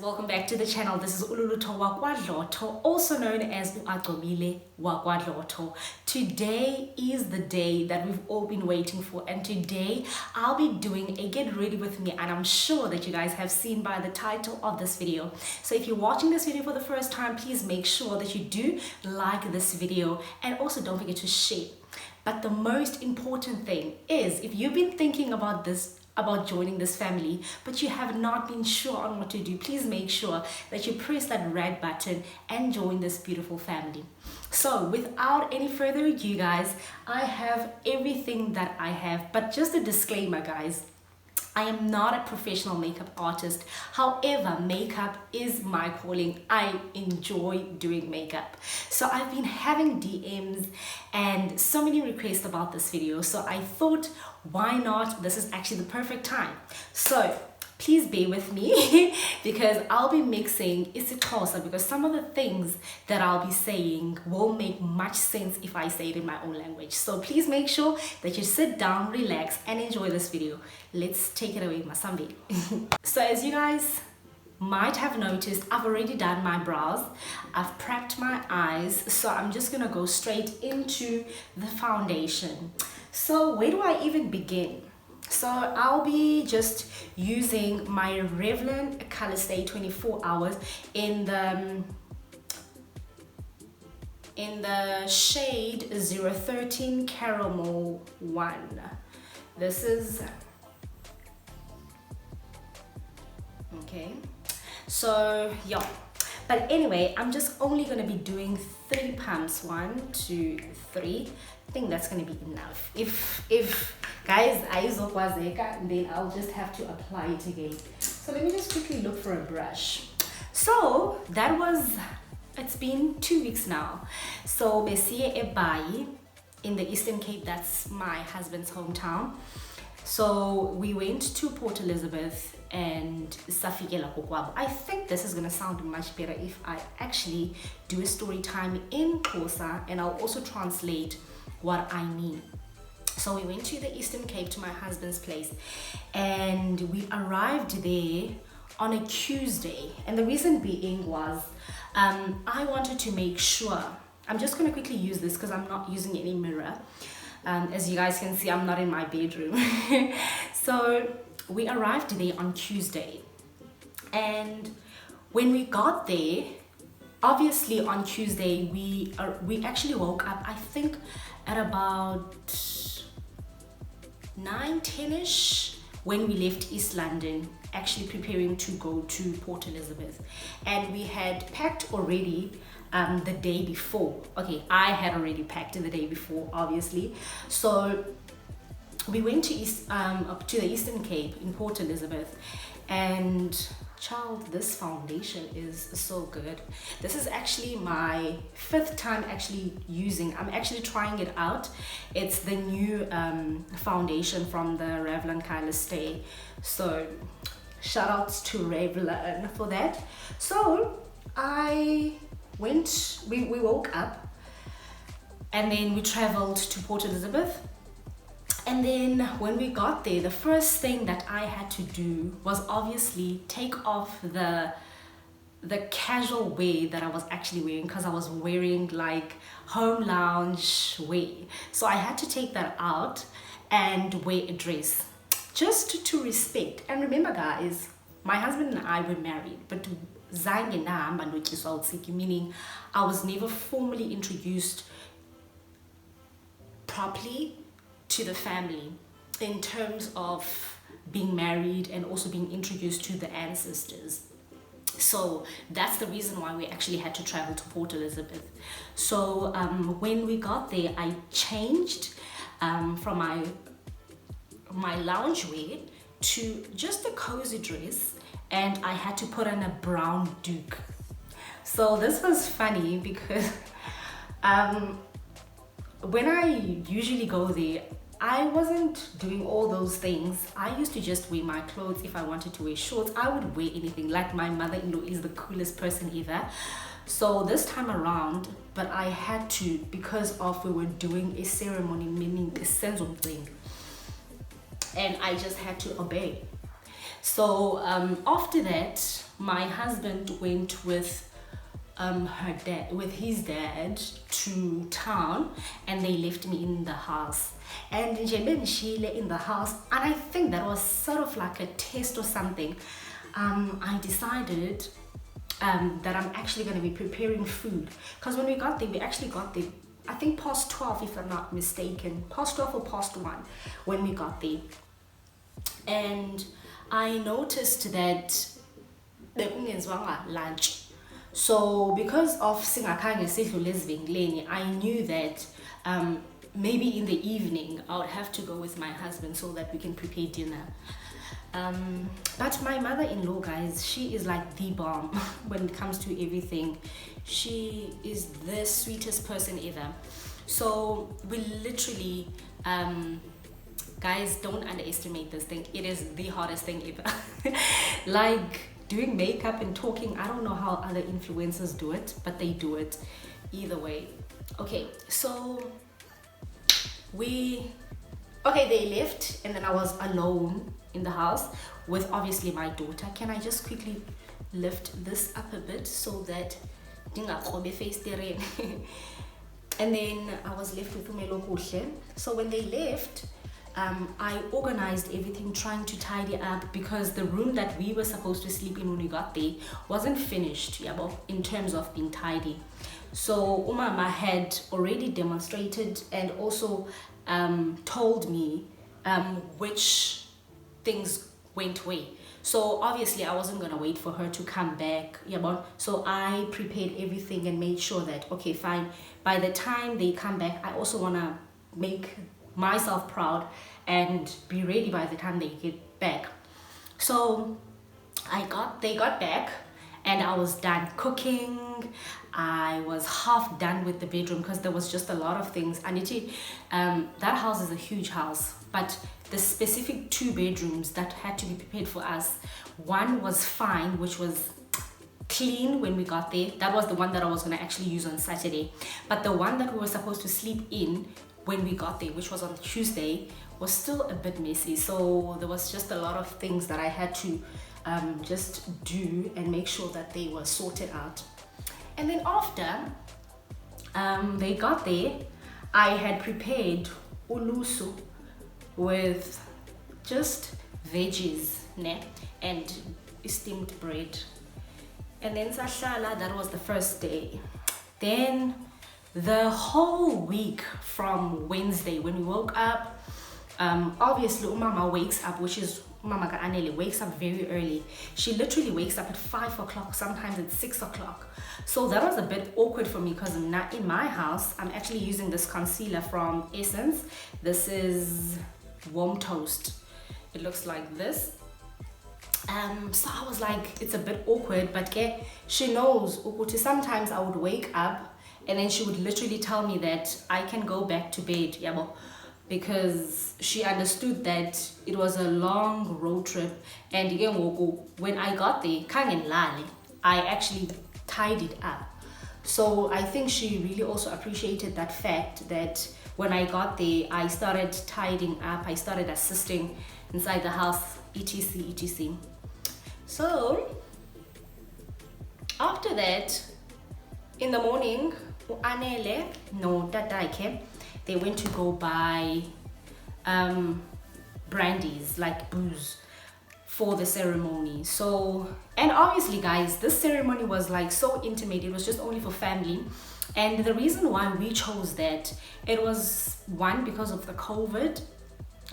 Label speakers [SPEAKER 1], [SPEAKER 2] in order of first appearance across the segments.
[SPEAKER 1] Welcome back to the channel. This is Ululuto Wakwadloto, also known as Uagcobile Wakwadloto. Today is the day that we've all been waiting for, and today I'll be doing a get ready with me, and I'm sure that you guys have seen by the title of this video. So if you're watching this video for the first time, please make sure that you do like this video, and also don't forget to share. But the most important thing is, if you've been thinking about joining this family, but you have not been sure on what to do, please make sure that you press that red button and join this beautiful family. So without any further ado, guys, I have everything that I have, but just a disclaimer, guys, I am not a professional makeup artist. However, makeup is my calling. I enjoy doing makeup. So I've been having DMs and so many requests about this video. So I thought, why not? This is actually the perfect time. So please bear with me because I'll be mixing isiXhosa, because some of the things that I'll be saying won't make much sense if I say it in my own language. So please make sure that you sit down, relax, and enjoy this video. Let's take it away, Masambi. So as you guys might have noticed, I've already done my brows, I've prepped my eyes, so I'm just gonna go straight into the foundation. So where do I even begin? So I'll be just using my Revlon Color Stay 24 hours in the shade 013 Caramel 1. This is okay. So yeah, but anyway, I'm just only gonna be doing 3 pumps. 1, 2, 3. I think that's gonna be enough. If guys, then I'll just have to apply it again. So let me just quickly look for a brush. So that was, it's been 2 weeks now. So Besiye Braai in the Eastern Cape, that's my husband's hometown. So we went to Port Elizabeth and Safikela Kokwabo. I think this is gonna sound much better if I actually do a story time in Xhosa, and I'll also translate what I mean. So we went to the Eastern Cape to my husband's place, and we arrived there on a Tuesday. And the reason being was I wanted to make sure, I'm just going to quickly use this because I'm not using any mirror. As you guys can see, I'm not in my bedroom. So we arrived there on Tuesday, and when we got there, obviously on Tuesday we actually woke up, I think at about 9-10ish when we left East London, actually preparing to go to Port Elizabeth. And we had packed already the day before. Okay, I had already packed the day before, obviously. So we went to up to the Eastern Cape in Port Elizabeth, and child, this foundation is so good. This is actually my 5th time actually using. I'm actually trying it out. It's the new foundation from the Revlon Color Stay. So shout outs to Revlon for that. So we woke up, and then we traveled to Port Elizabeth. And then when we got there, the first thing that I had to do was obviously take off the casual wear that I was actually wearing, because I was wearing like home lounge wear. So I had to take that out and wear a dress, just to respect. And remember, guys, my husband and I were married, but zange nahamba notyiswa UTsiki, meaning I was never formally introduced properly to the family in terms of being married and also being introduced to the ancestors. So that's the reason why we actually had to travel to Port Elizabeth. So when we got there, I changed from my loungewear to just a cozy dress, and I had to put on a brown duke. So this was funny because when I usually go there, I wasn't doing all those things. I used to just wear my clothes. If I wanted to wear shorts, I would wear anything. Like, my mother-in-law is the coolest person ever. So this time around, but I had to, because of we were doing a ceremony, meaning a sense of thing, and I just had to obey. So after that, my husband went with his dad to town, and they left me in the house. And in the house, and I think that was sort of like a test or something. I decided that I'm actually going to be preparing food, because when we got there, I think past 12, if I'm not mistaken, past 12 or past 1 when we got there. And I noticed that the onions were lunch. So because of singakhange sidlule ezivenkileni, I knew that maybe in the evening I would have to go with my husband so that we can prepare dinner. But my mother-in-law, guys, she is like the bomb when it comes to everything. She is the sweetest person ever. So we literally, guys, don't underestimate this thing. It is the hardest thing ever. Like doing makeup and talking, I don't know how other influencers do it, but they do it either way. Okay, so they left, and then I was alone in the house with obviously my daughter. Can I just quickly lift this up a bit so that and then I was left with Umelo Kuhle. So when they left, I organized everything, trying to tidy up, because the room that we were supposed to sleep in when we got there wasn't finished, in terms of being tidy. So Umama had already demonstrated and also told me which things went away. So obviously I wasn't gonna wait for her to come back, so I prepared everything and made sure that, okay, fine, by the time they come back, I also wanna make myself proud and be ready by the time they get back. So they got back, and I was done cooking. I was half done with the bedroom because there was just a lot of things. That house is a huge house, but the specific 2 bedrooms that had to be prepared for us, one was fine, which was clean when we got there. That was the one that I was going to actually use on Saturday. But the one that we were supposed to sleep in when we got there, which was on Tuesday, was still a bit messy. So there was just a lot of things that I had to just do and make sure that they were sorted out. And then after they got there, I had prepared ulusu with just veggies and steamed bread. And then Sashala, that was the first day. Then the whole week from Wednesday, when we woke up, obviously Umama wakes up, which is Mama Anele wakes up very early. She literally wakes up at 5 o'clock, sometimes at 6 o'clock. So that was a bit awkward for me, because in my house, I'm actually using this concealer from Essence. This is Warm Toast. It looks like this. So I was like, it's a bit awkward, but she knows Ukukotiza. Sometimes I would wake up and then she would literally tell me that I can go back to bed, because she understood that it was a long road trip. And again, when I got there, I actually tidied up. So I think she really also appreciated that fact that when I got there, I started tidying up, I started assisting inside the house, etc. So after that, in the morning, Anele, no, Tataike, they went to go buy brandies, like booze, for the ceremony. So, and obviously guys, this ceremony was like so intimate. It was just only for family. And the reason why we chose that, it was one, because of the COVID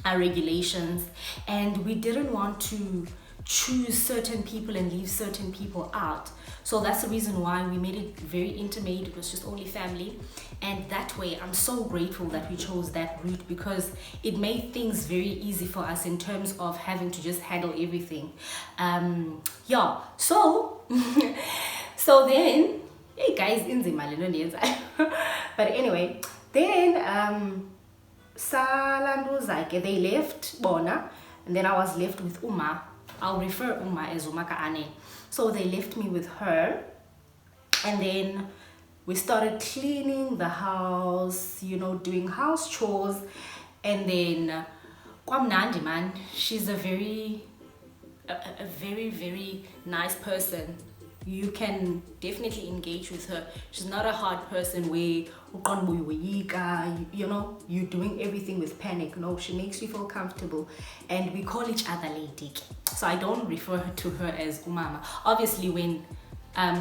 [SPEAKER 1] regulations, and we didn't want to choose certain people and leave certain people out. So that's the reason why we made it very intimate. It was just only family, and that way I'm so grateful that we chose that route, because it made things very easy for us in terms of having to just handle everything. So so then, hey guys, but anyway, then they left Bona, and then I was left with Uma. I'll refer Uma as Umaka Ane. So they left me with her, And then we started cleaning the house, you know, doing house chores. And then kwamnandi man, she's a very nice person. You can definitely engage with her. She's not a hard person where you know, you're doing everything with panic. No, she makes you feel comfortable, and we call each other lady. So I don't refer to her as umama. Obviously when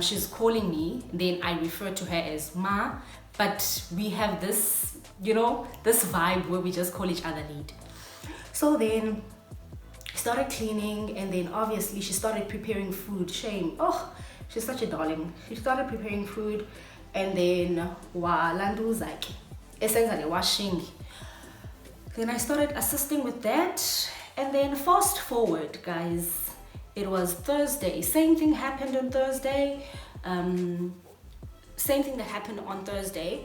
[SPEAKER 1] she's calling me, then I refer to her as ma, but we have this, you know, this vibe where we just call each other lady. So then started cleaning, and then obviously she started preparing food. Shame, oh, she's such a darling. She started preparing food, and then walanduzaki essentially washing. Then I started assisting with that, and then fast forward, guys, it was Thursday. Same thing happened on Thursday. Same thing that happened on Thursday.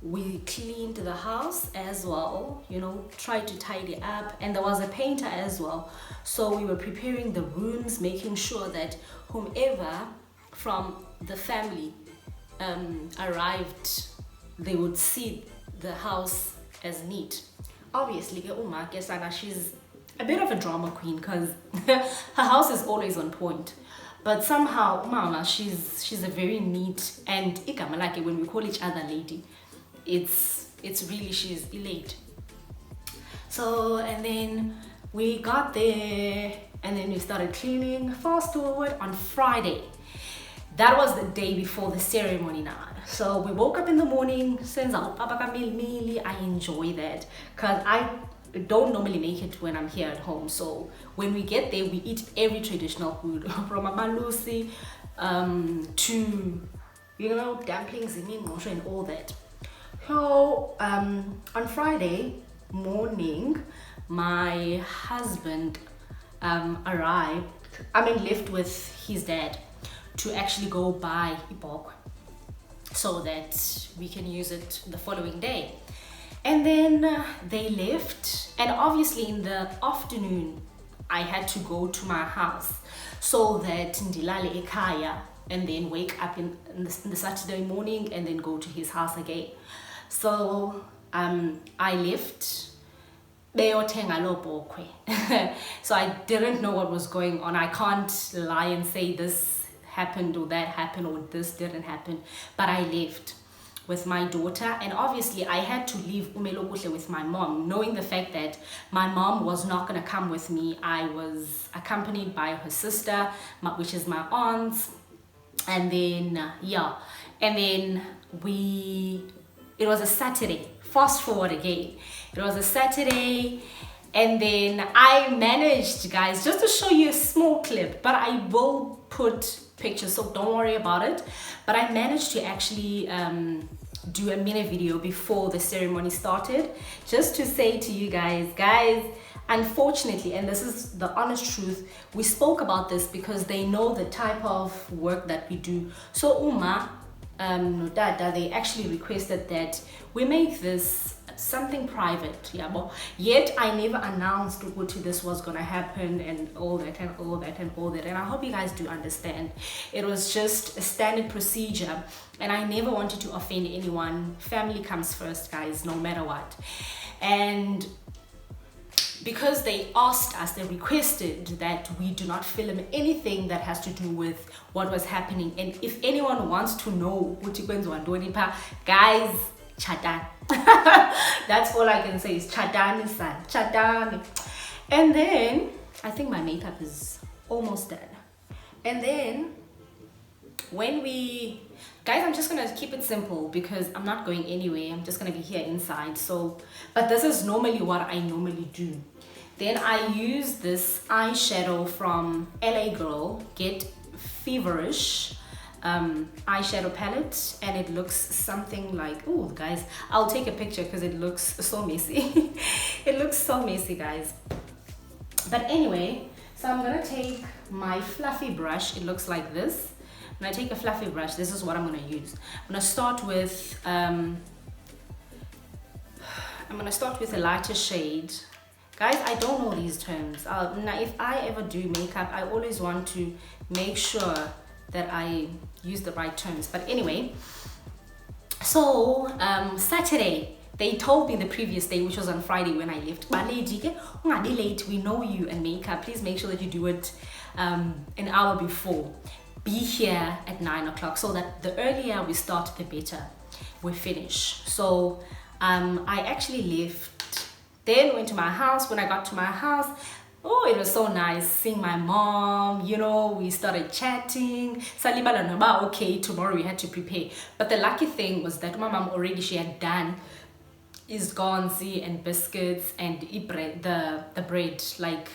[SPEAKER 1] We cleaned the house as well, you know, tried to tidy up, and there was a painter as well. So we were preparing the rooms, making sure that whomever from the family arrived, they would see the house as neat. Obviously, Uma Kesana, she's a bit of a drama queen because her house is always on point. But somehow, Mama, she's a very neat, and like when we call each other lady, it's really, she's elate. So, and then we got there, and then we started cleaning. Fast forward on Friday, that was the day before the ceremony now. So we woke up in the morning, I enjoy that because I don't normally make it when I'm here at home. So when we get there, we eat every traditional food from amalusi to, you know, dumplings and all that. So on Friday morning, my husband left with his dad to actually go buy ibok so that we can use it the following day. And then they left, and obviously in the afternoon I had to go to my house so that ndilale ekhaya and then wake up in the Saturday morning and then go to his house again. So I left. So I didn't know what was going on. I can't lie and say this happened or that happened or this didn't happen, but I left with my daughter, and obviously I had to leave Umelobuhle with my mom, knowing the fact that my mom was not going to come with me. I was accompanied by her sister, which is my aunt, and then it was a Saturday. Fast forward again, it was a Saturday, and then I managed, guys, just to show you a small clip, but I will put pictures, so don't worry about it. But I managed to actually do a mini video before the ceremony started, just to say to you guys, unfortunately, and this is the honest truth, we spoke about this because they know the type of work that we do. So Uma no dada, they actually requested that we make this something private, yeah, but yet I never announced what this was gonna happen and all that, and I hope you guys do understand. It was just a standard procedure, and I never wanted to offend anyone. Family comes first, guys, no matter what. And because they asked us, they requested that we do not film anything that has to do with what was happening. And if anyone wants to know, guys, chatan. That's all I can say is chatan, son, chatan. And then I think my makeup is almost done. And then when we, guys, I'm just gonna keep it simple because I'm not going anywhere. I'm just gonna be here inside. So, but this is normally what I normally do. Then I use this eyeshadow from LA Girl, Get Feverish eyeshadow palette, and it looks something like, oh guys, I'll take a picture because it looks so messy. It looks so messy, guys. But anyway, so I'm gonna take my fluffy brush. It looks like this. When I take a fluffy brush, this is what I'm gonna use. I'm gonna start with a lighter shade. Guys, I don't know these terms. Now, if I ever do makeup, I always want to make sure that I use the right terms. But anyway, so Saturday, they told me the previous day, which was on Friday when I left, be late, we know you and makeup, please make sure that you do it an hour before. Be here at 9 o'clock, so that the earlier we start, the better we finish. So I actually left, then went to my house. When I got to my house, oh, it was so nice seeing my mom, you know, we started chatting. Okay, tomorrow we had to prepare. But the lucky thing was that my mom already, she had done isgonzi and biscuits and bread, the bread, like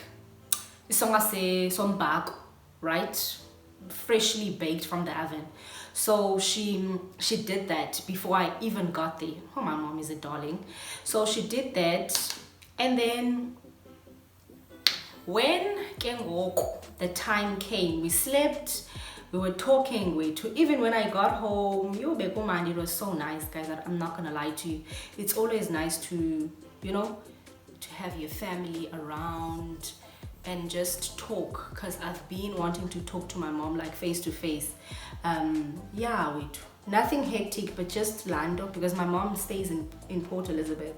[SPEAKER 1] sombak, right? Freshly baked from the oven. So she did that before I even got there. Oh, my mom is a darling. So she did that, and then when the time came, we slept, we were talking, even when I got home, it was so nice, guys. I'm not gonna lie to you. It's always nice to, you know, to have your family around and just talk, because I've been wanting to talk to my mom like face to face. Nothing hectic, but just Lando, because my mom stays in Port Elizabeth.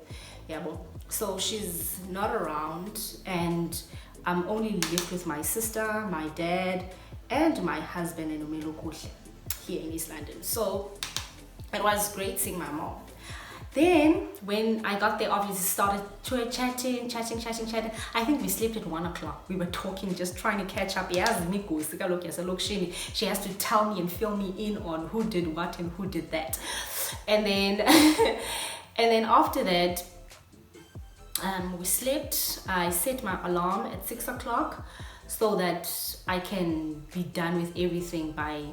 [SPEAKER 1] So she's not around, and I'm only left with my sister, my dad, and my husband in Umelokuhle here in East London. So it was great seeing my mom. Then when I got there, obviously started chatting. I think we slept at 1 o'clock. We were talking, just trying to catch up. She has to tell me and fill me in on who did what and who did that. And then and then after that, we slept. I set my alarm at 6 o'clock so that I can be done with everything by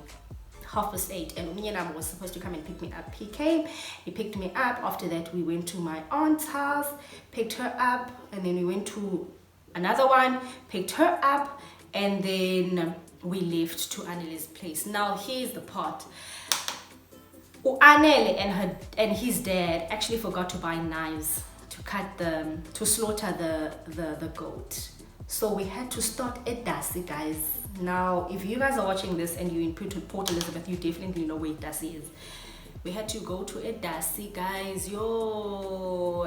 [SPEAKER 1] 8:30. And Umiyanam was supposed to come and pick me up. He came, he picked me up. After that, we went to my aunt's house, picked her up, and then we went to another one, picked her up, and then we left to Anele's place. Now here's the part. Anele and his dad actually forgot to buy knives to slaughter the goat. So we had to start at Dasi, guys. Now, if you guys are watching this and you're in Port Elizabeth, you definitely know where Dasi is. We had to go to Dasi, guys,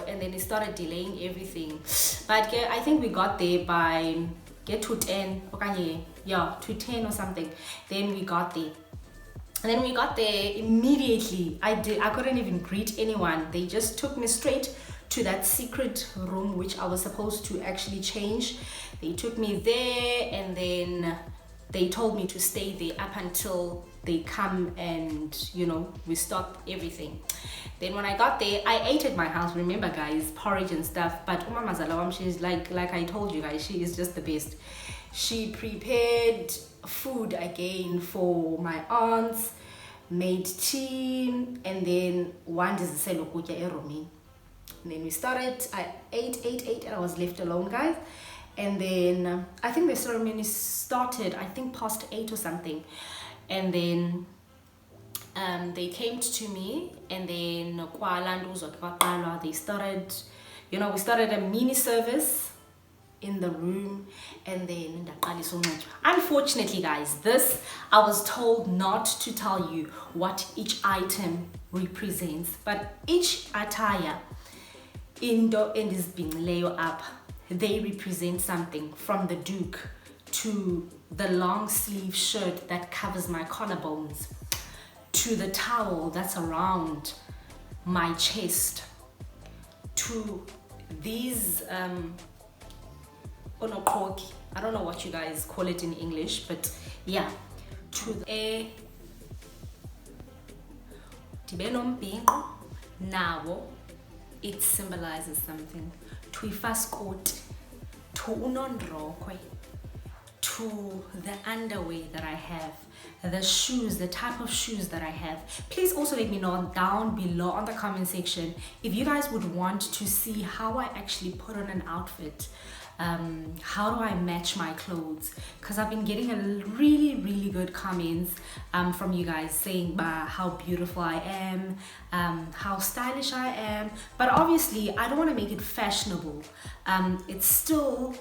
[SPEAKER 1] and then it started delaying everything. But I think we got there by to 10, to 10 or something. Then we got there. And then we got there immediately. I couldn't even greet anyone. They just took me straight to that secret room, which I was supposed to actually change. They took me there, and then they told me to stay there up until they come and, you know, we stop everything. Then when I got there, I ate at my house. Remember, guys, porridge and stuff. But Uma Mazalawam, she's like I told you guys, she is just the best. She prepared food again for my aunts, made tea, and then one is the eromi. And then we started. I ate, and I was left alone, guys. And then I think the ceremony started, I think past 8 or something. And then they came to me, and then they started, you know, we started a mini service in the room. And then unfortunately, guys, this I was told not to tell you what each item represents, but each attire in this being layer up, they represent something, from the duke to the long sleeve shirt that covers my collarbones, to the towel that's around my chest, to these onokoki, I don't know what you guys call it in English, but yeah, to the tibelombingo nawo, it symbolizes something. To ifaskoti, to unondrokwe, to the underwear that I have, the shoes, the type of shoes that I have. Please also let me know down below on the comment section if you guys would want to see how I actually put on an outfit. How do I match my clothes? Because I've been getting a really good comments from you guys saying how beautiful I am, how stylish I am. But obviously I don't want to make it fashionable. It's still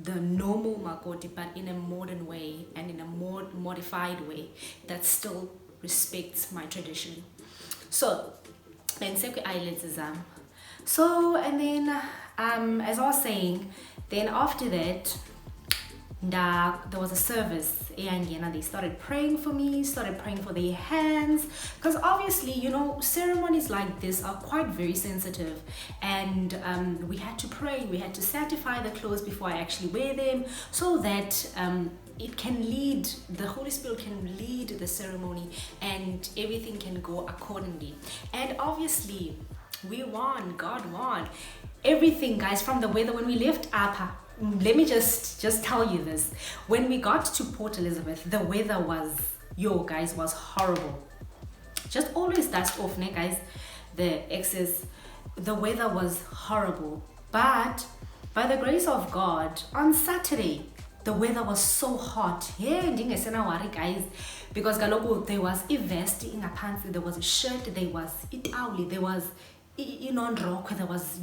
[SPEAKER 1] the normal makoti, but in a modern way and in a more modified way that still respects my tradition. So then eyelids exam. So and then as I was saying, then after that there was a service and they started praying for me, started praying for their hands, because obviously, you know, ceremonies like this are quite very sensitive, and we had to pray, we had to sanctify the clothes before I actually wear them, so that it can lead, the Holy Spirit can lead the ceremony and everything can go accordingly. And obviously we won, God won everything, guys, from the weather. When we left Apa, let me just tell you this, when we got to Port Elizabeth, the weather was, guys, was horrible. Just always dust off, ne, guys, the excess. The weather was horrible, but by the grace of God, on Saturday the weather was so hot. Yeah, worry, guys, because there was a vest in a pants, there was a shirt, there was itawli, there was rock, there was,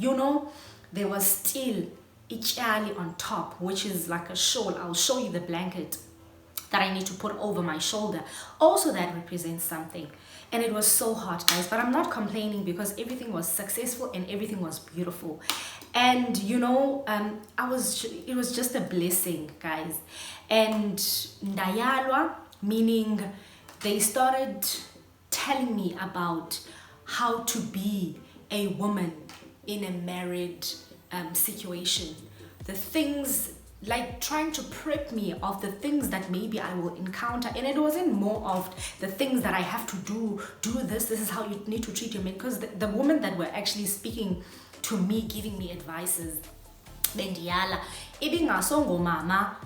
[SPEAKER 1] there was still ichali on top, which is like a shawl. I'll show you the blanket that I need to put over my shoulder. Also, that represents something. And it was so hot, guys, but I'm not complaining because everything was successful and everything was beautiful. And it was just a blessing, guys. And ndayalwa, meaning they started telling me about how to be a woman in a married situation, the things, like trying to prep me of the things that maybe I will encounter. And it wasn't more of the things that I have to do this is how you need to treat your man, because the women that were actually speaking to me, giving me advices, bendiyala ibingasongo mama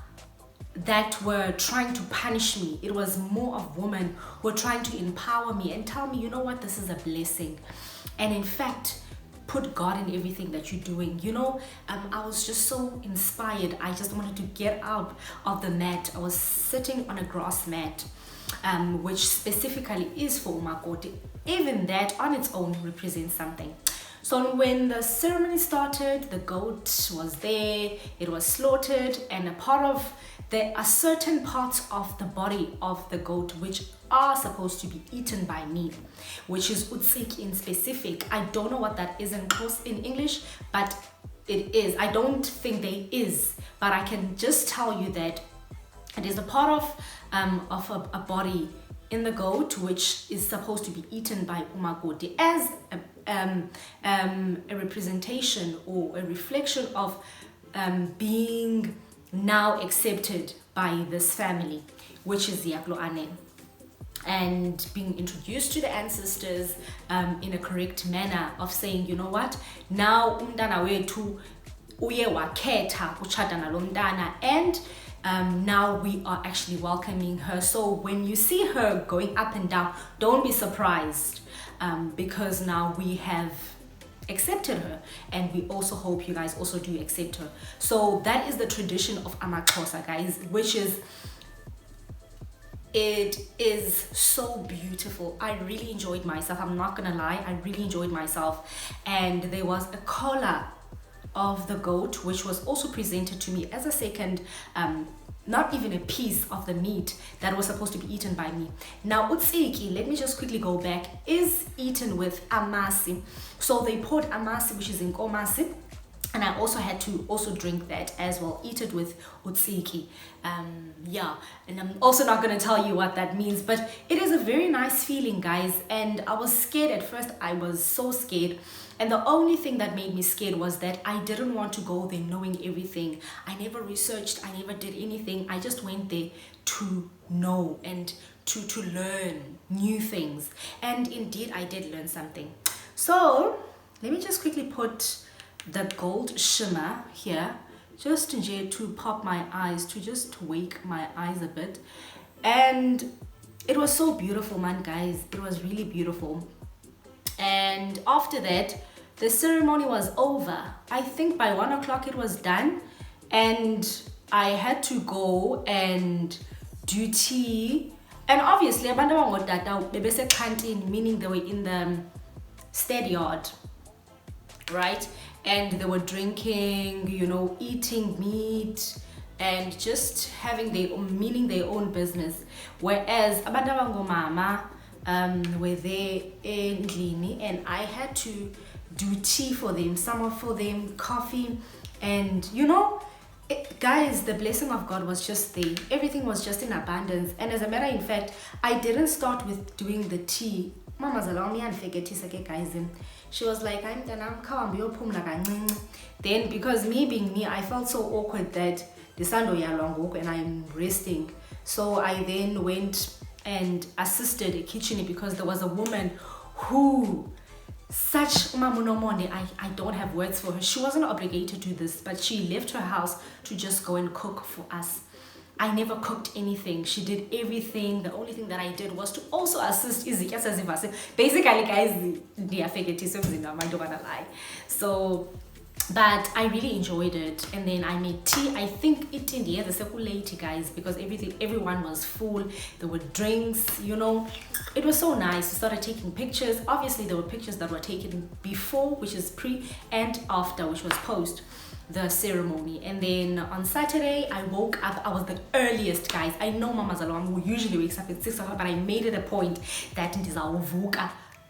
[SPEAKER 1] that were trying to punish me. It was more of women who were trying to empower me and tell me, you know what, this is a blessing. And in fact, put God in everything that you're doing. I was just so inspired. I just wanted to get out of the mat. I was sitting on a grass mat, which specifically is for umakoti. Even that on its own represents something. So when the ceremony started, the goat was there, it was slaughtered, and there are certain parts of the body of the goat which are supposed to be eaten by me, which is UTsiki in specific. I don't know what that is in English, but it is. I don't think there is, but I can just tell you that it is a part of a body in the goat which is supposed to be eaten by umakoti as a representation or a reflection of being now accepted by this family, which is Yakloane, and being introduced to the ancestors in a correct manner of saying, you know what, now umntana wethu uye wakhetha uchada nalo mntana, and now we are actually welcoming her. So when you see her going up and down, don't be surprised, because now we have accepted her, and we also hope you guys also do accept her. So that is the tradition of amaXhosa, guys, which is, it is so beautiful. I really enjoyed myself. I'm not gonna lie, I really enjoyed myself. And there was a collar of the goat which was also presented to me as a second, not even a piece of the meat that was supposed to be eaten by me. Now UTsiki, let me just quickly go back, is eaten with amasi. So they poured amasi, which is inkomasi, and I also had to also drink that as well, eat it with UTsiki. And I'm also not going to tell you what that means, but it is a very nice feeling, guys. And I was scared at first. I was so scared, and the only thing that made me scared was that I didn't want to go there knowing everything. I never researched, I never did anything. I just went there to know and to learn new things, and indeed I did learn something. So let me just quickly put the gold shimmer here, just to pop my eyes, to just wake my eyes a bit. And it was so beautiful, man, guys. It was really beautiful. And after that, the ceremony was over. I think by 1 o'clock it was done, and I had to go and do tea. And obviously abantu abangodada bebese canteen, meaning they were in the stead yard. right? And they were drinking, you know, eating meat and just having meaning their own business. Whereas abantu abangomama were there endlini, and I had to do tea for them, some for them, coffee, and you know, guys, the blessing of God was just there. Everything was just in abundance. And as a matter of fact, I didn't start with doing the tea. Mama Zalami and Fegetisa guys. She was like, I'm gonna come. Then because me being me, I felt so awkward that the sando ya long and I'm resting. So I then went and assisted the kitchen because there was a woman who such umamunomonde, I don't have words for her. She wasn't obligated to do this, but she left her house to just go and cook for us. I never cooked anything. She did everything. The only thing that I did was to also assist basically, guys, I don't wanna lie. So but I really enjoyed it. And then I made tea. I think it in the end the late, guys, because everyone was full. There were drinks, you know. It was so nice. We started taking pictures. Obviously there were pictures that were taken before, which is pre, and after, which was post the ceremony. And then on Saturday I woke up. I was the earliest, guys. I know Mama Zalom who usually wakes up at 6 o'clock, but I made it a point that it is our woke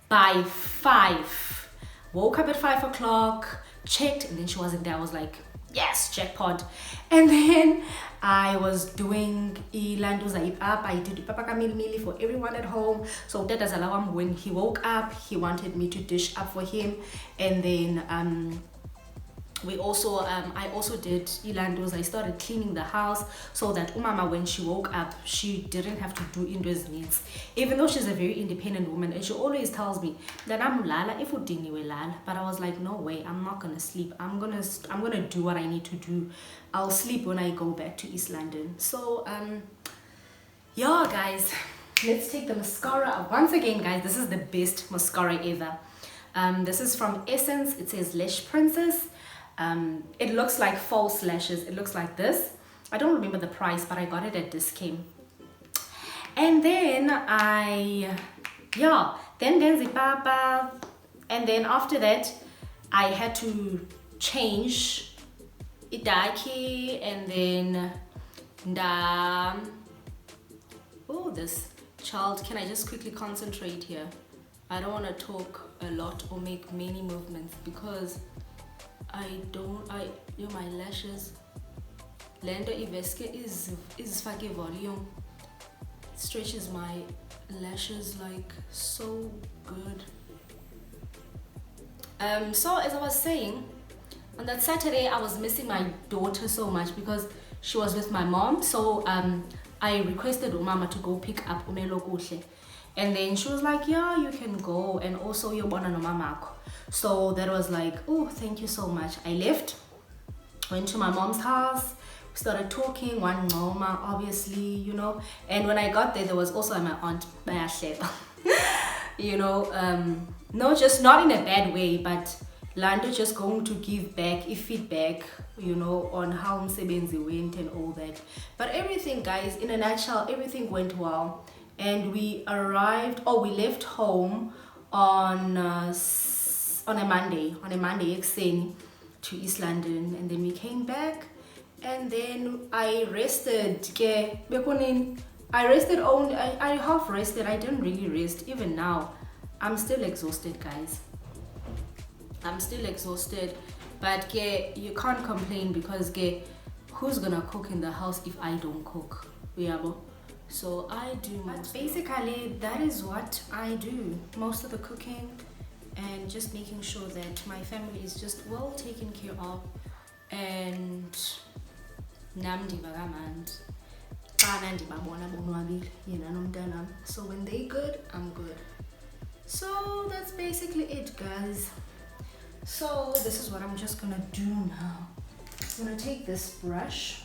[SPEAKER 1] by 5. Woke up at 5 o'clock, checked, and then she wasn't there. I was like, yes, jackpot. And then I was doing ilanduza up. I did papaka mili for everyone at home. So that does allow him, when he woke up, he wanted me to dish up for him. And then we also I also did ilandos. I started cleaning the house so that umama, when she woke up, she didn't have to do indoors needs, even though she's a very independent woman, and she always tells me that I'm lala if udini we lala. But I was like, no way, I'm not gonna sleep. I'm gonna do what I need to do. I'll sleep when I go back to East London. So yeah, guys, let's take the mascara once again, guys. This is the best mascara ever. This is from Essence. It says Lash Princess. It looks like false lashes. It looks like this. I don't remember the price, but I got it at Discount. And then then Zipapa, and then after that I had to change Idaki, and then oh, this child, can I just quickly concentrate here? I don't want to talk a lot or make many movements because my lashes Lendo Iveske is fucking volume, stretches my lashes like so good. So as I was saying, on that Saturday I was missing my daughter so much because she was with my mom. So I requested Umama to go pick up Umelo Kuhle, and then she was like, yeah, you can go, and also your bona no mamako. So that was like, oh, thank you so much. I left, went to my mom's house, we started talking, one mama, obviously, you know. And when I got there, there was also my aunt, you know, no, just not in a bad way, but Lando just going to give back feedback, you know, on how Msebenzi went and all that. But everything, guys, in a nutshell, everything went well. And we arrived, we left home on a Monday exen to East London, and then we came back, and then I rested. I rested only, I half rested. I didn't really rest. Even now, I'm still exhausted, guys. I'm still exhausted, but you can't complain because who's gonna cook in the house if I don't cook? So I do. But basically, that is what I do. Most of the cooking, and just making sure that my family is just well taken care of. And so when they good, I'm good. So that's basically it, guys. So this is what I'm just gonna do now. I'm gonna take this brush,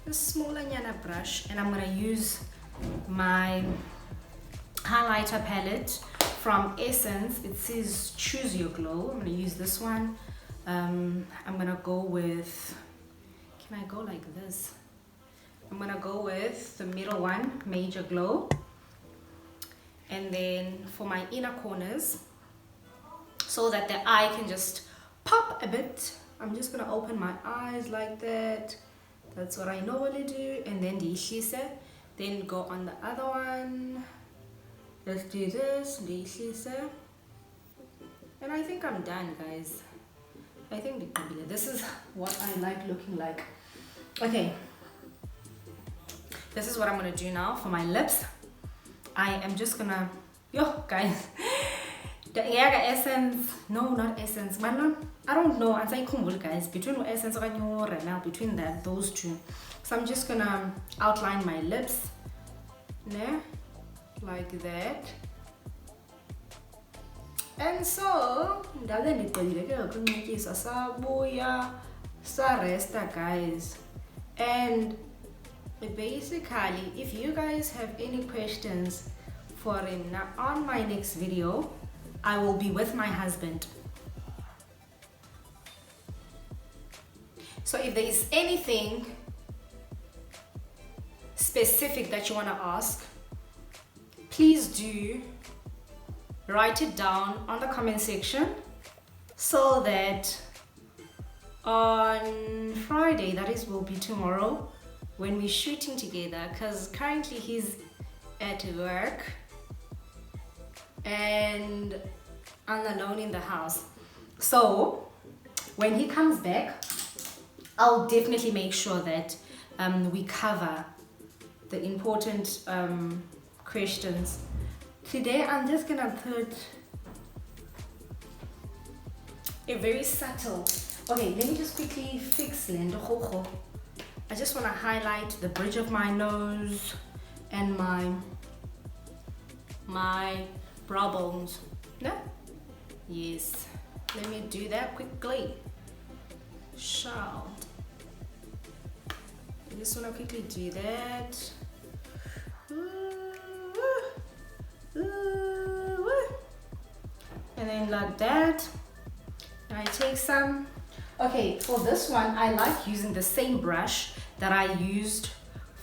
[SPEAKER 1] this smaller Nyana brush, and I'm gonna use my highlighter palette from Essence. It says Choose Your Glow. I'm gonna use this one. I'm gonna go with, can I go like this? I'm gonna go with the middle one, Major Glow. And then for my inner corners, so that the eye can just pop a bit. I'm just gonna open my eyes like that. That's what I normally do. And then ndiyihlise, then go on the other one. Let's do this, ndiyihlise. And I think I'm done, guys. I think this is what I like looking like. Okay, this is what I'm gonna do now for my lips. I am just gonna, yo guys, the Yaga essence, no, not essence, man, I don't know, I'm saying guys, between essence and now between those two. So I'm just gonna outline my lips, né? Like that. And so, guys. And basically, if you guys have any questions for him on my next video, I will be with my husband. So if there is anything specific that you want to ask, please do write it down on the comment section, so that on Friday, that is will be tomorrow, when we're shooting together, because currently he's at work and I'm alone in the house. So when he comes back, I'll definitely make sure that we cover the important questions. Today I'm just gonna put a very subtle, okay, let me just quickly fix Lendo. I just want to highlight the bridge of my nose and my brow bones. No? Yes. Let me do that quickly. Shout. I just want to quickly do that. And then like that. And I take some. Okay, for this one, I like using the same brush that I used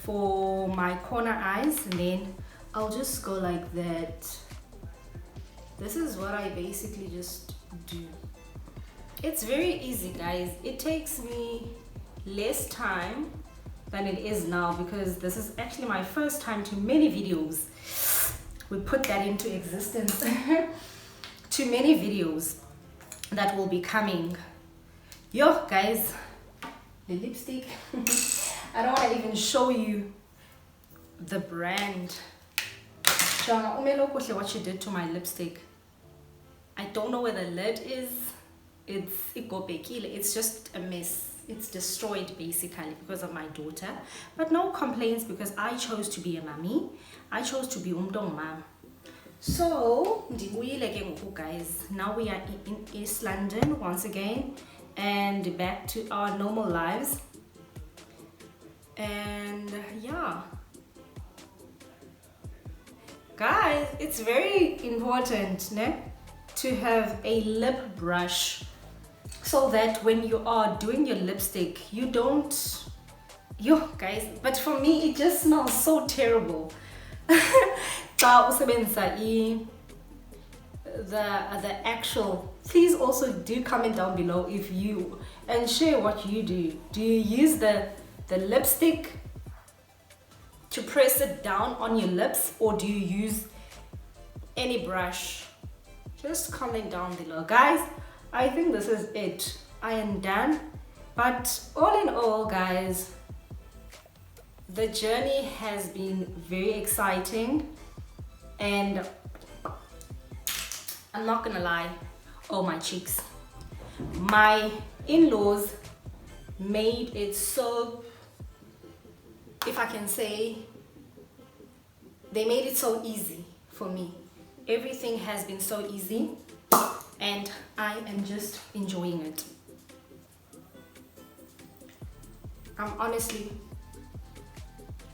[SPEAKER 1] for my corner eyes, and then I'll just go like that. This is what I basically just do. It's very easy, guys. It takes me less time than it is now, because this is actually my first time to many videos. We put that into existence. To many videos that will be coming. Yo guys, the lipstick. I don't want to even show you the brand. What she did to my lipstick. I don't know where the lid is. It's just a mess. It's destroyed basically because of my daughter. But no complaints, because I chose to be a mommy. I chose to be mom. So guys, now we are in East London once again, and back to our normal lives. And yeah, guys, it's very important to have a lip brush, so that when you are doing your lipstick, you don't, guys, but for me it just smells so terrible. The actual, please also do comment down below if you, and share what you do. Do you use the lipstick to press it down on your lips, or do you use any brush? Just comment down below, guys. I think this is it. I am done. But all in all, guys, the journey has been very exciting, and I'm not gonna lie, oh my cheeks, my in-laws made it so, if I can say, they made it so easy for me. Everything has been so easy, and I am just enjoying it. I'm honestly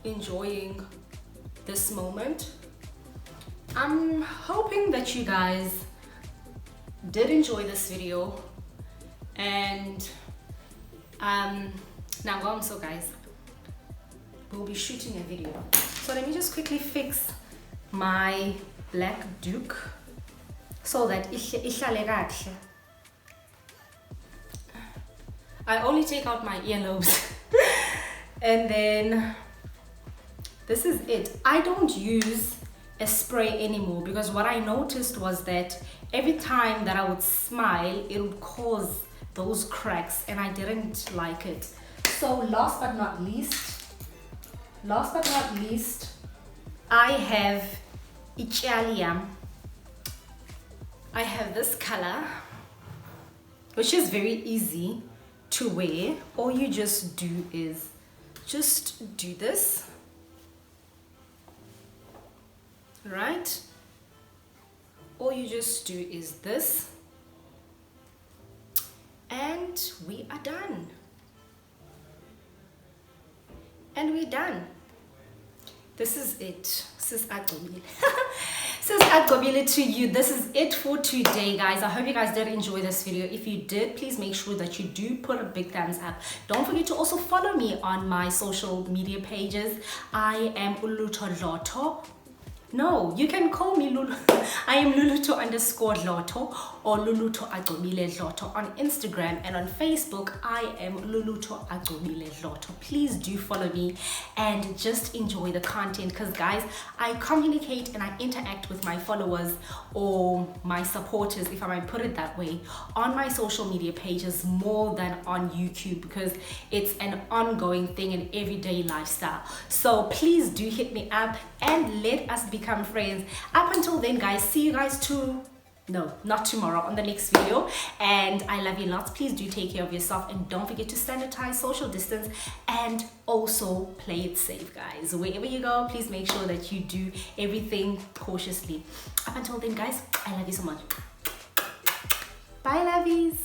[SPEAKER 1] enjoying this moment. I'm hoping that you guys did enjoy this video, and now so guys, we'll be shooting a video. So let me just quickly fix my black duke so that ihlale kahle. I only take out my earlobes and then this is it. I don't use a spray anymore because what I noticed was that every time that I would smile, it would cause those cracks and I didn't like it. So last but not least, I have Italian. I have this color, which is very easy to wear. All you just do is just do this, right? All you just do is this, and we are done. And we're done. This is it. Sis Agobile. Sis Agobile to you. This is it for today, guys. I hope you guys did enjoy this video. If you did, please make sure that you do put a big thumbs up. Don't forget to also follow me on my social media pages. I am Uluto. No, you can call me Lulu. I am Luluto_Dlotto or Luluto Agobile Dlotto on Instagram, and on Facebook I am Luluto Agobile Dlotto. Please do follow me and just enjoy the content, because guys, I communicate and I interact with my followers or my supporters, if I might put it that way, on my social media pages more than on YouTube, because it's an ongoing thing, an everyday lifestyle. So please do hit me up and let us become friends. Up until then, guys, see you guys not tomorrow, on the next video, and I love you lots. Please do take care of yourself and don't forget to sanitize, social distance, and also play it safe, guys. Wherever you go, please make sure that you do everything cautiously. Up until then, guys, I love you so much. Bye, lovies.